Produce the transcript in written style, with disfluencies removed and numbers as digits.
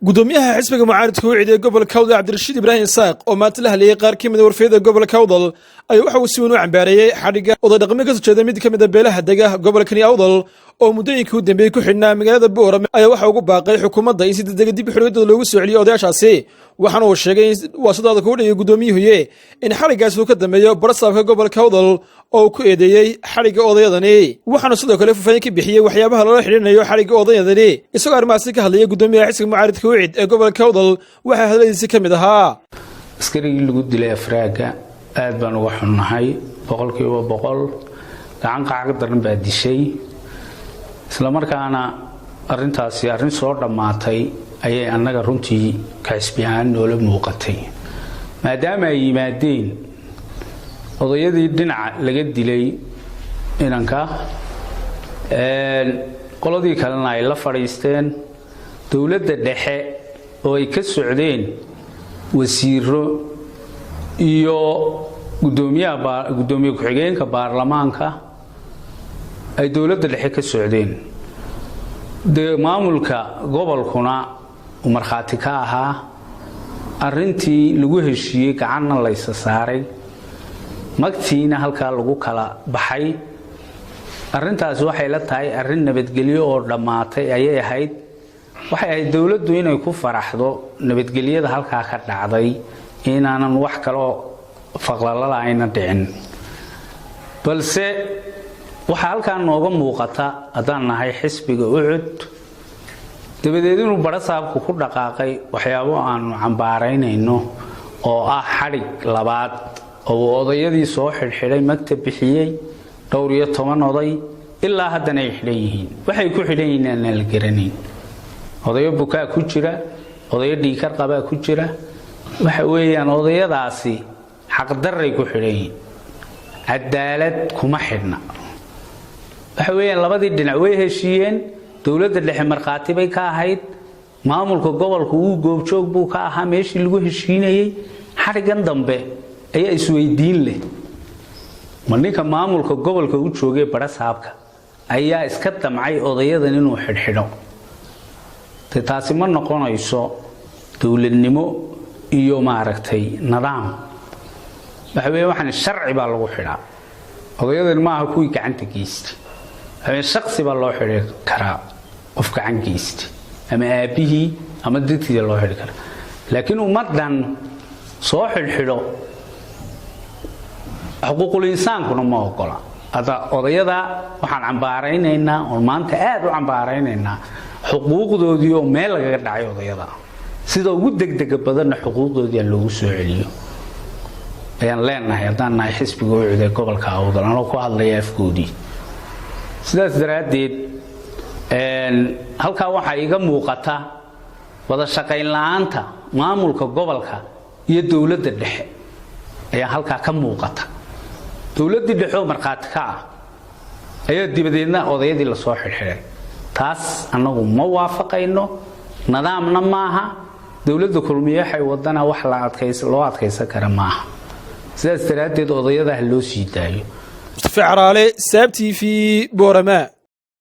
gudoomiyaha xisbiga mucaaradka Ucid ee gobolka Awdal Cabdirashiid Ibraahim Saaq oo maanta la hadlayay qaar ka mid ah warfeeda gobolka Awdal ay waxa uu si weyn u cambaarayay xadhiga oday dhaqameed ka soo jeeda mid ka mid ah beelaha dega gobolka Awdal oo muddooyinkii u dambeeyay ku xidhnaa magaalada Borama ayaa waxa ugu baaqay xukuumadda in si degdeg dib xorriyadooda loogu soo celiyo odayaashaasi waxaana uu sheegay waa sidoo kale dhigay gudoomiyuhu in xadhigaas uu ka dambeeyo barsaabka gobolka Awdal oo ku eedeeyay xadhiga odayadani waxaana sidoo kale fafaahin ka bixiyay waxyaabaha loo xidhinayo xadhiga odayadani isagoo arrimahaasi ka hadlayay gudoomiyaha xisbiga mucaaradka Ucid ee gobolka Awdal waxa hadlaydiisa ka mid ahaa askarigii lagu dilay Afrika aad baan uga xunnahay 100% gacan qaacad daran baa dishay isla markaana arintaasi arin soo dhamaatay ayay annaga runtii G.Xisbiga noola muuqatay maadaama ay yimaadeen odayadii dhinaca laga dilay inanka qoladii kalena ay la fadhiisteen dawladda dhexe oo ay ka socdeen wasiiro iyo gudoomiye ku-xigeenka baarlamaanka ay dawladda dhexe ka socdeen maamulka gobolkuna marxaati ka ahaa arintii lagu heshiiyay gacanna la isa saaray magtiina halka lagu kala baxay arintaas waxay la tahay arin nabadgelyo oo dhamaatay ayay ahayd waxay ahayd dawladdu inay ku faraxdo nabadgelyada halka ka dhacday inaanan wax kale oo faqlalada ayna dhicin balse waxa halkaan nooga muuqata adaan nahay xisbiga Ucid dabadeed inuu barasaabku ku dhaqaaqay waxyaabo aan cambaaraynayno oo ah xadhig labaad oo odayadii soo xirxiray maktab bixiyay dhowr iyo 10 oday ilaa haddana ay xidhan yihiin waxay ku xidhan yihiin aan la garanayn odayo bukaa ku jira odayo dhiikar qaba ku jira waxa weeyaan odayadaasi xaq darray ku xidhan yihiin cadaalad kuma xidhna waxa weeyaan labadii dhinac way heshiiyeen dawladda dhexe marxaati bay ka ahayd maamulka gobolka uu goobjoog buu ka ahaa meeshii lagu heshiinayay xarigan dambe ayaa isweydiin leh marninka maamulka gobolka uu joogay barasaabka ayaa iska damcay odayadan inuu xidhxidho taasi ma noqonayso dawladnimo iyo maaragtay nidaam waxa weeye waxaan sharci baa lagu xidhaa odayadan ma aha kuwii gacanta geystay shakhsi baa loo xidhi karaa qof gacan geystay ama aabihii ama dadkii loo xidhi karaa laakiin ummadan soo xidhxidho xuquuqul insaankuna ma ogola odayada waxaan cambaaraynaynaa oo maanta aad u cambaaraynaynaa xuquuqdoodii oo meel laga dhacay odayada sida ugu degdega badan xuquuqdoodii loogu soo celiyo ayaan leenahay hadaan nahay xisbiga Ucid ee gobolka Awdal anoo ku hadlaya afkoodii sidaas daraadeed halka waxa iga muuqata wada shaqayn la'aanta maamulka gobolka iyo dawladda dhexe ayaa halka ka muuqata dawladda dhexe oo marxaati ka ah ayaa dibadeedna odayadii la soo xirxiray taas anagu ma waafaqayno nidaamna maaha dawladda kulmiye waxay wadana wax la adkaysan kara maaha sidaas daraadeed odayada loo sii daayo فعرالي ساب تي في بورما